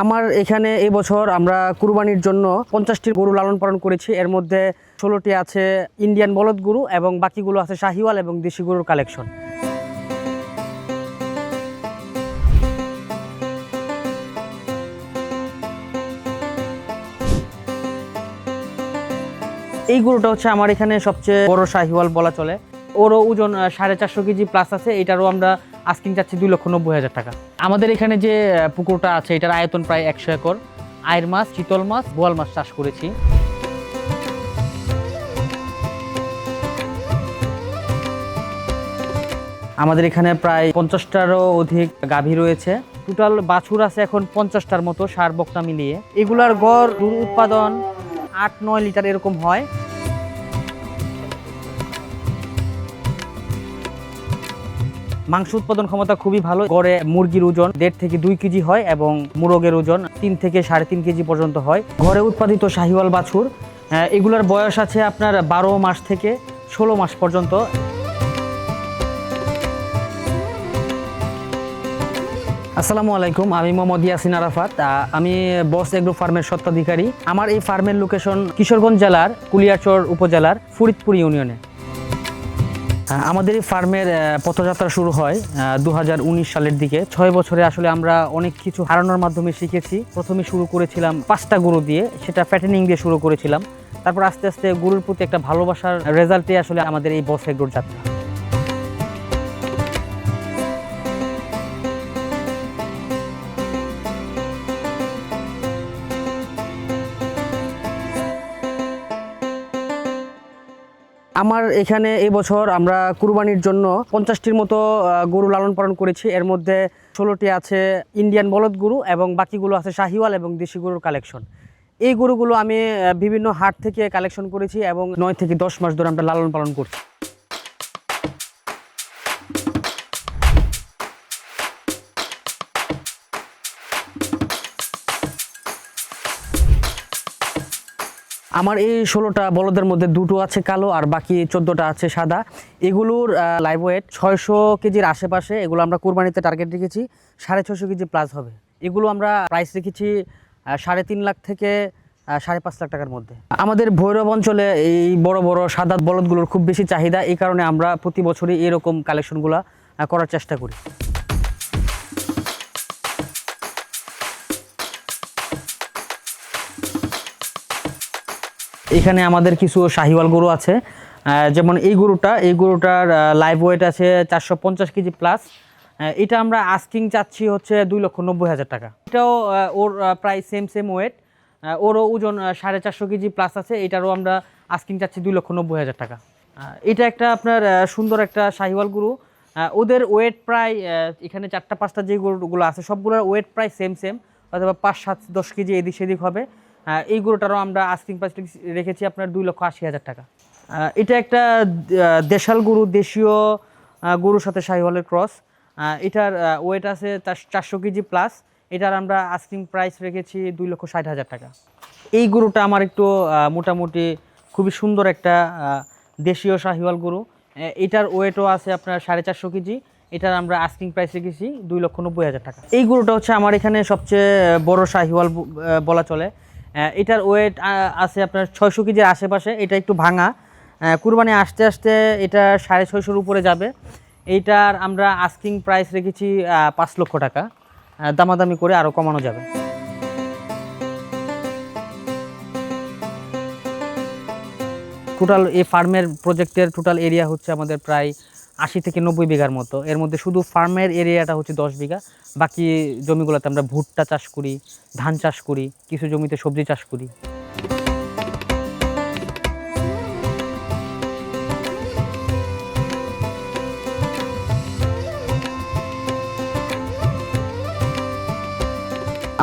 আমার এখানে এবছর আমরা কুরবানির জন্য 50টি গরু লালন পালন করেছি। এর মধ্যে 16টি আছে ইন্ডিয়ান বলদ গরু এবং বাকিগুলো আছে শাহিওয়াল এবং দেশি গরুর কালেকশন। এই গরুটা হচ্ছে আমার এখানে সবচেয়ে বড় শাহিওয়াল বলা চলে। ওরও ওজন 450 কেজি প্লাস আছে। এটারও আমরা আস্কিং চাচ্ছি 2,90,000 টাকা। আমাদের এখানে যে পুকুরটা আছে এটার আয়তন প্রায় 100 একর। আয়ের মাছ, চিতল মাছ, বোয়াল মাছ চাষ করেছি। আমাদের এখানে প্রায় 50টারও অধিক গাভী রয়েছে। টোটাল বাছুর আছে এখন 50টার মতো, সার বকনা মিলিয়ে। এগুলার গড় দুধ উৎপাদন 8-9 লিটার এরকম হয়। মাংস উৎপাদন ক্ষমতা খুবই ভালো। গড়ে মুরগির ওজন 1.5 থেকে 2 কেজি হয় এবং মোরগের ওজন 3 থেকে 3.5 কেজি পর্যন্ত হয়। ঘরে উৎপাদিত শাহিওয়াল বাছুর, এগুলোর বয়স আছে আপনার 12 মাস থেকে 16 মাস পর্যন্ত। আসসালামু আলাইকুম, আমি মোহাম্মদ ইয়াসিন আরাফাত। আমি বস এগ্রো ফার্মের স্বত্বাধিকারী। আমার এই ফার্মের লোকেশন কিশোরগঞ্জ জেলার কুলিয়ারচর উপজেলার ফরিদপুর ইউনিয়নে। আমাদের এই ফার্মের পথযাত্রা শুরু হয় 2019 সালের দিকে। 6 বছরে আসলে আমরা অনেক কিছু হারানোর মাধ্যমে শিখেছি। প্রথমে শুরু করেছিলাম 5টা গরু দিয়ে, সেটা ফ্যাটেনিং দিয়ে শুরু করেছিলাম। তারপর আস্তে আস্তে গরুর প্রতি একটা ভালোবাসার রেজাল্টে আসলে আমাদের এই বস এগ্রোর যাত্রা। আমার এখানে এবছর আমরা কুরবানির জন্য 50টির মতো গরু লালন পালন করেছি। এর মধ্যে 16টি আছে ইন্ডিয়ান বলদ গরু এবং বাকিগুলো আছে শাহিওয়াল এবং দেশি গরুর কালেকশন। এই গরুগুলো আমি বিভিন্ন হাট থেকে কালেকশন করেছি এবং 9 থেকে 10 মাস ধরে আমরা লালন পালন করছি। আমার এই 16টা বলদের মধ্যে 2টো আছে কালো আর বাকি 14টা আছে সাদা। এগুলোর লাইভ ওয়েট 600 কেজির আশেপাশে। এগুলো আমরা কুরবানিতে টার্গেট রেখেছি 650 কেজি প্লাস হবে। এগুলো আমরা প্রাইস রেখেছি 3.5 লাখ থেকে 5.5 লাখ টাকার মধ্যে। আমাদের ভৈরব অঞ্চলে এই বড় বড় সাদা বলদগুলোর খুব বেশি চাহিদা। এই কারণে আমরা প্রতি বছরই এরকম কালেকশনগুলো করার চেষ্টা করি। এখানে আমাদের কিছু শাহিওয়াল গরু আছে, যেমন এই গরুটার লাইভ ওয়েট আছে 450 কেজি প্লাস। এটা আমরা আস্কিং চাচ্ছি হচ্ছে 2,90,000 টাকা। এটাও ওর প্রায় সেম ওয়েট। ওরও ওজন 450 কেজি প্লাস আছে। এটারও আমরা আস্কিং চাচ্ছি 2,90,000 টাকা। এটা একটা আপনার সুন্দর একটা শাহিওয়াল গরু। ওদের ওয়েট প্রায় এখানে 4টা-5টা যে গরুগুলো আছে সবগুলোর ওয়েট প্রায় সেম, অথবা 5-7-10 কেজি এদিক সেদিক হবে। এই গরুটারও আমরা আস্কিং প্রাইস রেখেছি আপনার 2,80,000 টাকা। এটা একটা দেশাল গরু, দেশীয় গরুর সাথে শাহিওয়ালের ক্রস। এটার ওয়েট আছে 400 কেজি প্লাস। এটার আমরা আস্কিং প্রাইস রেখেছি 2,60,000 টাকা। এই গরুটা আমার একটু মোটামুটি খুবই সুন্দর একটা দেশীয় শাহিওয়াল গরু। এটার ওয়েটও আছে আপনার 450 কেজি। এটার আমরা আস্কিং প্রাইস রেখেছি 2,90,000 টাকা। এই গরুটা হচ্ছে আমার এখানে সবচেয়ে বড় শাহিওয়াল বলা চলে। এটার ওয়েট আছে আপনার 600 কেজির আশেপাশে। এটা একটু ভাঙা। কুরবানি আস্তে আস্তে এটা 650-র উপরে যাবে। এইটার আমরা আস্কিং প্রাইস রেখেছি 5 লক্ষ টাকা। দামাদামি করে আরও কমানো যাবে। টোটাল এই ফার্মের প্রজেক্টের টোটাল এরিয়া হচ্ছে আমাদের প্রায় 80 থেকে 90 বিঘার মতো। এর মধ্যে শুধু ফার্মের এরিয়াটা হচ্ছে 10 বিঘা। বাকি জমিগুলোতে আমরা ভুট্টা চাষ করি, ধান চাষ করি, কিছু জমিতে সবজি চাষ করি।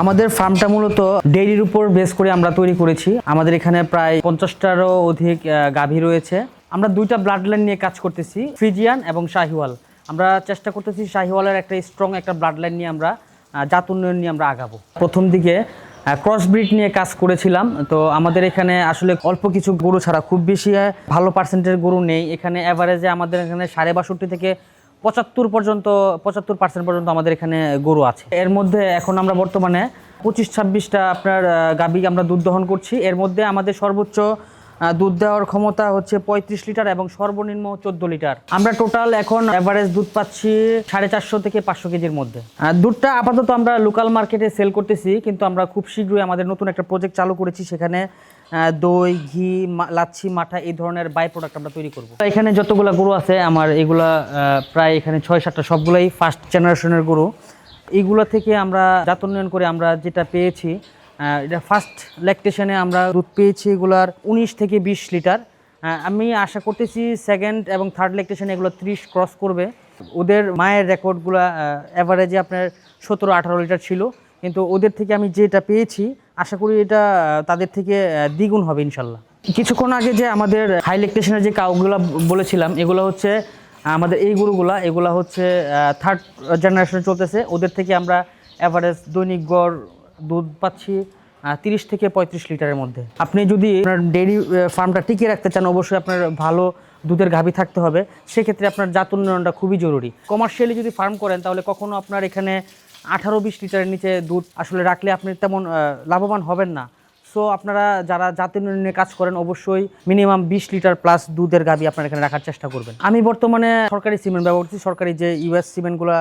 আমাদের ফার্মটা মূলত ডেইরির উপর বেস করে আমরা তৈরি করেছি। আমাদের এখানে প্রায় 50টারও অধিক গাভী রয়েছে। আমরা 2টা ব্লাড লাইন নিয়ে কাজ করতেছি, ফ্রিজিয়ান এবং শাহিওয়াল। আমরা চেষ্টা করতেছি শাহিওয়ালের একটা স্ট্রং একটা ব্লাড লাইন নিয়ে আমরা জাত উন্নয়ন নিয়ে আমরা আগাবো। প্রথম দিকে ক্রস ব্রিড নিয়ে কাজ করেছিলাম। তো আমাদের এখানে আসলে অল্প কিছু গরু ছাড়া খুব বেশি ভালো পার্সেন্টের গরু নেই। এখানে অ্যাভারেজে আমাদের এখানে 62.5 থেকে 75% পর্যন্ত আমাদের এখানে গরু আছে। এর মধ্যে এখন আমরা বর্তমানে 25-26টা আপনার গাভী আমরা দুধ দহন করছি। এর মধ্যে আমাদের সর্বোচ্চ দুধ দেওয়ার ক্ষমতা হচ্ছে 35 লিটার এবং সর্বনিম্ন 14 লিটার। আমরা টোটাল এখন এভারেজ দুধ পাচ্ছি 450 থেকে 500 কেজির মধ্যে। দুধটা আপাতত আমরা লোকাল মার্কেটে সেল করতেছি, কিন্তু আমরা খুব শীঘ্রই আমাদের নতুন একটা প্রজেক্ট চালু করেছি, সেখানে দই, ঘি, লাচ্ছি, মাঠা এই ধরনের বাই প্রোডাক্ট আমরা তৈরি করব। এখানে যতগুলো গরু আছে আমার এগুলা প্রায় এখানে 6-7টা, সবগুলাই ফার্স্ট জেনারেশনের গরু। এইগুলো থেকে আমরা জাত উন্নয়ন করে আমরা যেটা পেয়েছি, এটা ফার্স্ট ল্যাকটেশনে আমরা দুধ পেয়েছি এগুলার 19 থেকে 20 লিটার। আমি আশা করতেছি সেকেন্ড এবং থার্ড ল্যাকটেশনে এগুলো 30 ক্রস করবে। ওদের মায়ের রেকর্ডগুলো অ্যাভারেজে আপনার 17-18 লিটার ছিল, কিন্তু ওদের থেকে আমি যেটা পেয়েছি আশা করি এটা তাদের থেকে দ্বিগুণ হবে ইনশাল্লাহ। কিছুক্ষণ আগে যে আমাদের হাই ল্যাকটেশনের যে কাউগুলো বলেছিলাম, এগুলো হচ্ছে আমাদের এই গরুগুলা, এগুলো হচ্ছে থার্ড জেনারেশনে চলতেছে। ওদের থেকে আমরা অ্যাভারেজ দৈনিক গড় দুধ পাচ্ছি 30 থেকে 35 লিটারের মধ্যে। আপনি যদি আপনার ডেইরি ফার্মটা টিকিয়ে রাখতে চান, অবশ্যই আপনার ভালো দুধের গাভী থাকতে হবে। সেক্ষেত্রে আপনার জাত উন্নয়নটা খুবই জরুরি। কমার্শিয়ালি যদি ফার্ম করেন তাহলে কখনো আপনার এখানে 18-20 লিটারের নিচে দুধ আসলে রাখলে আপনি তেমন লাভবান হবেন না। সো আপনারা যারা জাত উন্নয়নে কাজ করেন অবশ্যই মিনিমাম 20 লিটার প্লাস দুধের গাভী আপনারা এখানে রাখার চেষ্টা করবেন। আমি বর্তমানে সরকারি সিমেন্ট ব্যবহার করছি, সরকারি যে ইউএস সিমেন্টগুলো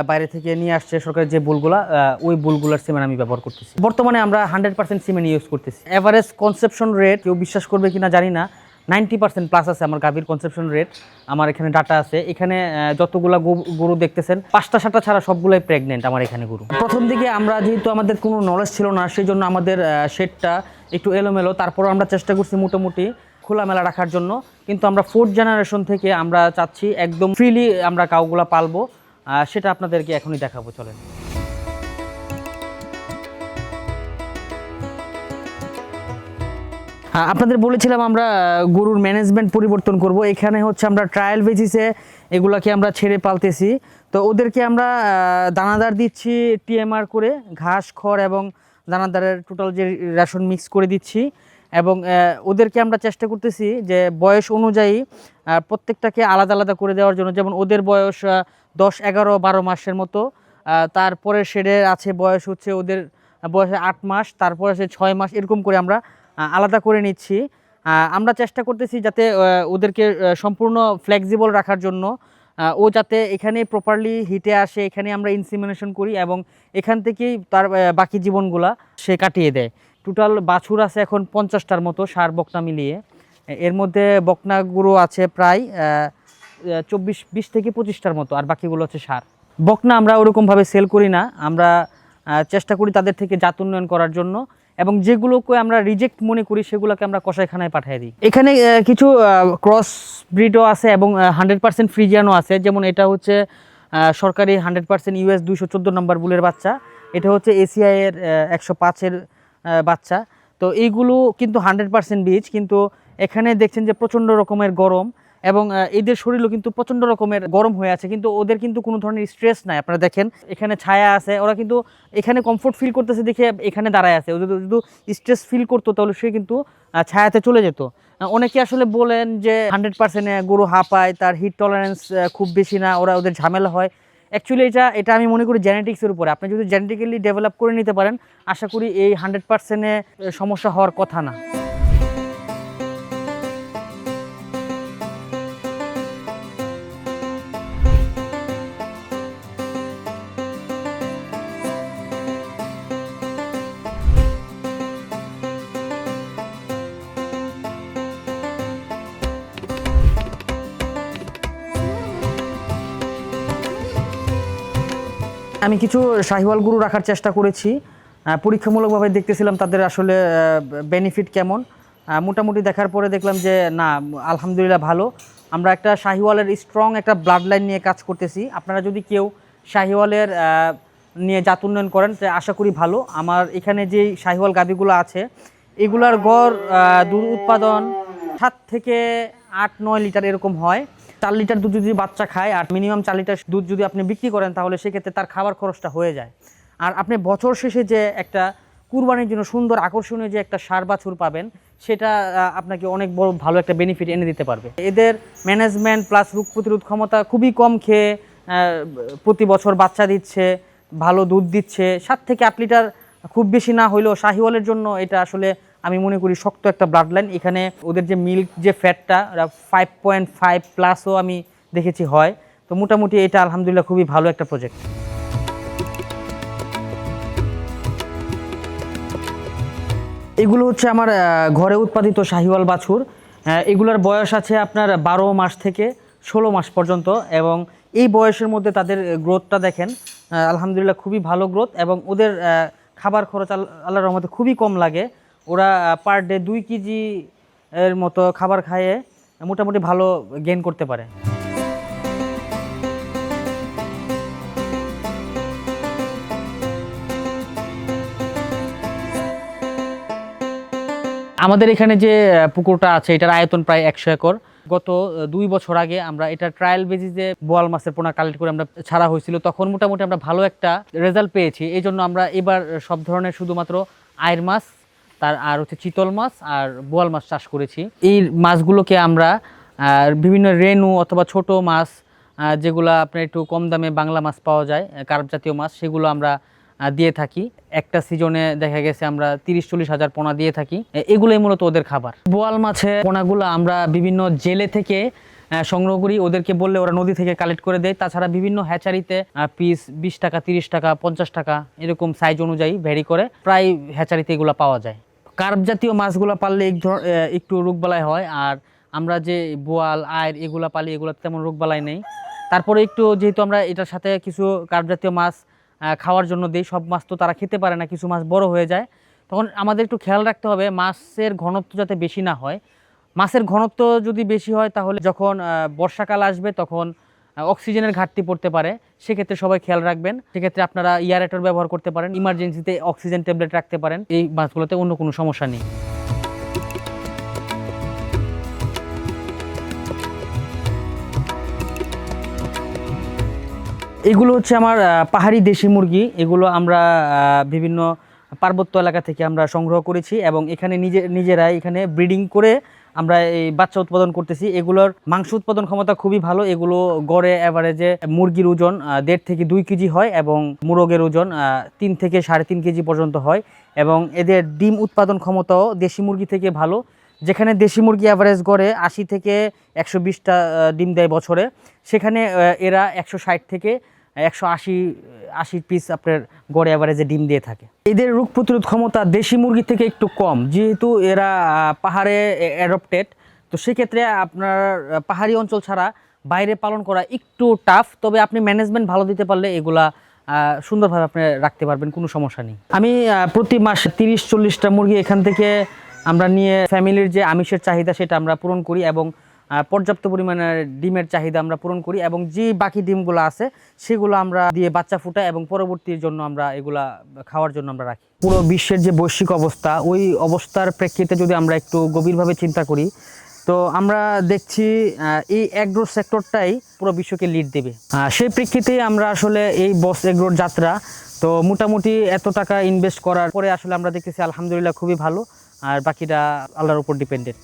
বাইরে থেকে নিয়ে আসছে, সরকারের যে বুলগুলা, ওই বুলগুলার সিমেন্ট আমি ব্যবহার করতেছি। বর্তমানে আমরা 100% সিমেন্ট ইউজ করতেছি। এভারেজ কনসেপশন রেট কেউ বিশ্বাস করবে কিনা জানি না, 90% প্লাস আছে আমার গাভীর কনসেপশন রেট। আমার এখানে ডাটা আছে। এখানে যতগুলা গরু দেখতেছেন 5টা-7টা ছাড়া সবগুলোই প্রেগনেন্ট আমার এখানে গরু। প্রথম দিকে আমরা যেহেতু আমাদের কোনো নলেজ ছিল না, সেই জন্য আমাদের শেডটা একটু এলোমেলো, তারপরও আমরা চেষ্টা করছি মোটামুটি খোলামেলা রাখার জন্য। কিন্তু আমরা 4th জেনারেশন থেকে আমরা চাচ্ছি একদম ফ্রিলি আমরা কাউগুলা পালবো, সেটা আপনাদেরকে এখনই দেখাবো, চলেন। আপনাদের বলেছিলাম আমরা গরুর ম্যানেজমেন্ট পরিবর্তন করব। এখানে হচ্ছে আমরা ট্রায়াল বেসিসে এগুলাকে আমরা ছেড়ে পালতেছি। তো ওদেরকে আমরা দানাদার দিচ্ছি টিএমআর করে, ঘাস, খড় এবং দানাদারের টোটাল যে রেশন মিক্স করে দিচ্ছি। এবং ওদেরকে আমরা চেষ্টা করতেছি যে বয়স অনুযায়ী প্রত্যেকটাকে আলাদা আলাদা করে দেওয়ার জন্য। যেমন ওদের বয়স 10, 11, 12 মাসের মতো। তারপরে শেডের আছে বয়স হচ্ছে ওদের বয়স 8 মাস, তারপরে আছে 6 মাস, এরকম করে আমরা আলাদা করে নিচ্ছি। আমরা চেষ্টা করতেছি যাতে ওদেরকে সম্পূর্ণ ফ্লেক্সিবল রাখার জন্য। ও যাতে এখানে প্রপারলি হিটে আসে, এখানে আমরা ইনসিমিনেশন করি এবং এখান থেকেই তার বাকি জীবনগুলা সে কাটিয়ে দেয়। টোটাল বাছুর আছে এখন 50টার মতো, ষাঁড় বকনা মিলিয়ে। এর মধ্যে বকনা গরু আছে প্রায় 20 থেকে 25টার মতো, আর বাকিগুলো হচ্ছে ষাঁড়। বকনা আমরা ওরকমভাবে সেল করি না, আমরা চেষ্টা করি তাদের থেকে জাত উন্নয়ন করার জন্য, এবং যেগুলোকে আমরা রিজেক্ট মনে করি সেগুলোকে আমরা কসাইখানায় পাঠিয়ে দিই। এখানে কিছু ক্রস ব্রিডও আছে এবং 100% ফ্রিজিয়ানও আছে। যেমন এটা হচ্ছে সরকারি 100% ইউএস 214 নম্বর বুলের বাচ্চা, এটা হচ্ছে এসিআই এর 105-এর বাচ্চা। তো এইগুলো কিন্তু 100% বীজ, কিন্তু এখানে দেখছেন যে প্রচণ্ড রকমের গরম এবং এদের শরীরও কিন্তু প্রচণ্ড রকমের গরম হয়ে আছে, কিন্তু ওদের কিন্তু কোনো ধরনের স্ট্রেস নাই। আপনারা দেখেন এখানে ছায়া আছে, ওরা কিন্তু এখানে কমফোর্ট ফিল করতেছে দেখে এখানে দাঁড়ায় আছে। ওদের যদি স্ট্রেস ফিল করতো তাহলে সে কিন্তু ছায়াতে চলে যেত। অনেকে আসলে বলেন যে 100% গরু হাঁপায়, তার হিট টলারেন্স খুব বেশি না, ওদের ঝামেলা হয়। অ্যাকচুয়ালি এটা আমি মনে করি জেনেটিক্সের উপরে। আপনি যদি জেনেটিক্যালি ডেভেলপ করে নিতে পারেন, আশা করি এই 100%-এ সমস্যা হওয়ার কথা না। আমি কিছু শাহিওয়াল গরু রাখার চেষ্টা করেছি, পরীক্ষামূলকভাবে দেখতেছিলাম তাদের আসলে বেনিফিট কেমন। মোটামুটি দেখার পরে দেখলাম যে না, আলহামদুলিল্লাহ ভালো। আমরা একটা শাহিওয়ালের স্ট্রং একটা ব্লাড লাইন নিয়ে কাজ করতেছি। আপনারা যদি কেউ শাহিওয়ালের নিয়ে জাত উন্নয়ন করেন আশা করি ভালো। আমার এখানে যে শাহিওয়াল গাভীগুলো আছে এগুলার গড় দুধ উৎপাদন 7 থেকে 8-9 লিটার এরকম হয়। 4 লিটার দুধ যদি বাচ্চা খায় আর মিনিমাম 4 লিটার দুধ যদি আপনি বিক্রি করেন তাহলে সেক্ষেত্রে তার খাবার খরচটা হয়ে যায়। আর আপনি বছর শেষে যে একটা কুরবানির জন্য সুন্দর আকর্ষণীয় যে একটা ষাঁড় বাছুর পাবেন, সেটা আপনাকে অনেক বড় ভালো একটা বেনিফিট এনে দিতে পারবে। এদের ম্যানেজমেন্ট প্লাস রোগ প্রতিরোধ ক্ষমতা খুবই কম খেয়ে প্রতি বছর বাচ্চা দিচ্ছে, ভালো দুধ দিচ্ছে। 7 থেকে 8 লিটার খুব বেশি না হইলেও শাহিওয়ালের জন্য এটা আসলে আমি মনে করি শক্ত একটা ব্লাড লাইন। এখানে ওদের যে মিল্ক যে ফ্যাটটা 5.5 প্লাসও আমি দেখেছি হয়। তো মোটামুটি এটা আলহামদুলিল্লাহ খুবই ভালো একটা প্রজেক্ট। এগুলো হচ্ছে আমার ঘরে উৎপাদিত শাহিওয়াল বাছুর। এগুলোর বয়স আছে আপনার 12 মাস থেকে 16 মাস পর্যন্ত, এবং এই বয়সের মধ্যে তাদের গ্রোথটা দেখেন আলহামদুলিল্লাহ খুবই ভালো গ্রোথ, এবং ওদের খাবার খরচ আল্লাহর রহমতে খুবই কম লাগে। ওরা পার ডে 2 কেজি এর মতো খাবার খাইয়ে মোটামুটি ভালো গেইন করতে পারে। আমাদের এখানে যে পুকুরটা আছে এটার আয়তন প্রায় 100 একর। গত 2 বছর আগে আমরা এটা ট্রায়াল বেসিসে বোয়াল মাছের পোনা কালেক্ট করে আমরা ছাড়া হয়েছিল, তখন মোটামুটি আমরা ভালো একটা রেজাল্ট পেয়েছি। এই জন্য আমরা এবার সব ধরনের শুধুমাত্র আয়ের মাছ আর হচ্ছে চিতল মাছ আর বোয়াল মাছ চাষ করেছি। এই মাছগুলোকে আমরা বিভিন্ন রেনু অথবা ছোট মাছ, যেগুলো আপনার একটু কম দামে বাংলা মাছ পাওয়া যায় কার্প জাতীয় মাছ, সেগুলো আমরা দিয়ে থাকি। একটা সিজনে দেখা গেছে আমরা 30-40 হাজার পোনা দিয়ে থাকি। এগুলোই মূলত ওদের খাবার। বোয়াল মাছের পোনাগুলো আমরা বিভিন্ন জেলে থেকে সংগ্রহ করি, ওদেরকে বললে ওরা নদী থেকে কালেক্ট করে দেয়। তাছাড়া বিভিন্ন হ্যাচারিতে পিস 20 টাকা, 30 টাকা, 50 টাকা এরকম সাইজ অনুযায়ী ভ্যারি করে প্রায় হ্যাচারিতে এগুলো পাওয়া যায়। কার্প জাতীয় মাছগুলো পাললে একটু রোগবালাই হয়, আর আমরা যে বোয়াল আয়ের এগুলো পালি এগুলোতে তেমন রোগবালাই নেই। তারপরে একটু যেহেতু আমরা এটার সাথে কিছু কার্প জাতীয় মাছ খাওয়ার জন্য দেই, সব মাছ তো তারা খেতে পারে না, কিছু মাছ বড় হয়ে যায়, তখন আমাদের একটু খেয়াল রাখতে হবে মাছের ঘনত্ব যাতে বেশি না হয়। মাছের ঘনত্ব যদি বেশি হয় তাহলে যখন বর্ষাকাল আসবে তখন অক্সিজেনের ঘাটতি পড়তে পারে, সেক্ষেত্রে সবাই খেয়াল রাখবেন। সেক্ষেত্রে আপনারা এয়ারেটর ব্যবহার করতে পারেন, ইমার্জেন্সিতে অক্সিজেন ট্যাবলেট রাখতে পারেন। এই মাছগুলোতে অন্য কোনো সমস্যা নেই। এগুলো হচ্ছে আমার পাহাড়ি দেশি মুরগি। এগুলো আমরা বিভিন্ন পার্বত্য এলাকা থেকে আমরা সংগ্রহ করেছি, এবং এখানে নিজেরাই এখানে ব্রিডিং করে আমরা এই বাচ্চা উৎপাদন করতেছি। এগুলোর মাংস উৎপাদন ক্ষমতা খুবই ভালো। এগুলো গড়ে অ্যাভারেজে মুরগির ওজন 1.5 থেকে 2 কেজি হয়, এবং মোরগের ওজন 3 থেকে 3.5 কেজি পর্যন্ত হয়, এবং এদের ডিম উৎপাদন ক্ষমতাও দেশি মুরগি থেকে ভালো। যেখানে দেশি মুরগি অ্যাভারেজ গড়ে 80 থেকে 120টা ডিম দেয় বছরে, সেখানে এরা 160 থেকে 180 পিস আপনার গড়ে অ্যাভারেজে ডিম দিয়ে থাকে। এদের রোগ প্রতিরোধ ক্ষমতা দেশি মুরগি থেকে একটু কম, যেহেতু এরা পাহাড়ে অ্যাডপ্টেড। তো সেক্ষেত্রে আপনার পাহাড়ি অঞ্চল ছাড়া বাইরে পালন করা একটু টাফ, তবে আপনি ম্যানেজমেন্ট ভালো দিতে পারলে এগুলা সুন্দরভাবে আপনি রাখতে পারবেন, কোনো সমস্যা নেই। আমি প্রতি মাসে 30-40টা মুরগি এখান থেকে আমরা নিয়ে ফ্যামিলির যে আমিষের চাহিদা সেটা আমরা পূরণ করি, এবং পর্যাপ্ত পরিমাণের ডিমের চাহিদা আমরা পূরণ করি, এবং যে বাকি ডিমগুলো আছে সেগুলো আমরা দিয়ে বাচ্চা ফুটাই, এবং পরবর্তীর জন্য আমরা এগুলা খাওয়ার জন্য আমরা রাখি। পুরো বিশ্বের যে বৈশ্বিক অবস্থা, ওই অবস্থার প্রেক্ষিতে যদি আমরা একটু গভীরভাবে চিন্তা করি, তো আমরা দেখছি এই এগ্রো সেক্টরটাই পুরো বিশ্বকে লিড দেবে। সেই প্রেক্ষিতে আমরা আসলে এই বস এগ্রোর যাত্রা, তো মোটামুটি এত টাকা ইনভেস্ট করার পরে আসলে আমরা দেখতেছি আলহামদুলিল্লাহ খুবই ভালো, আর বাকিটা আল্লাহর উপর ডিপেন্ডেন্ট।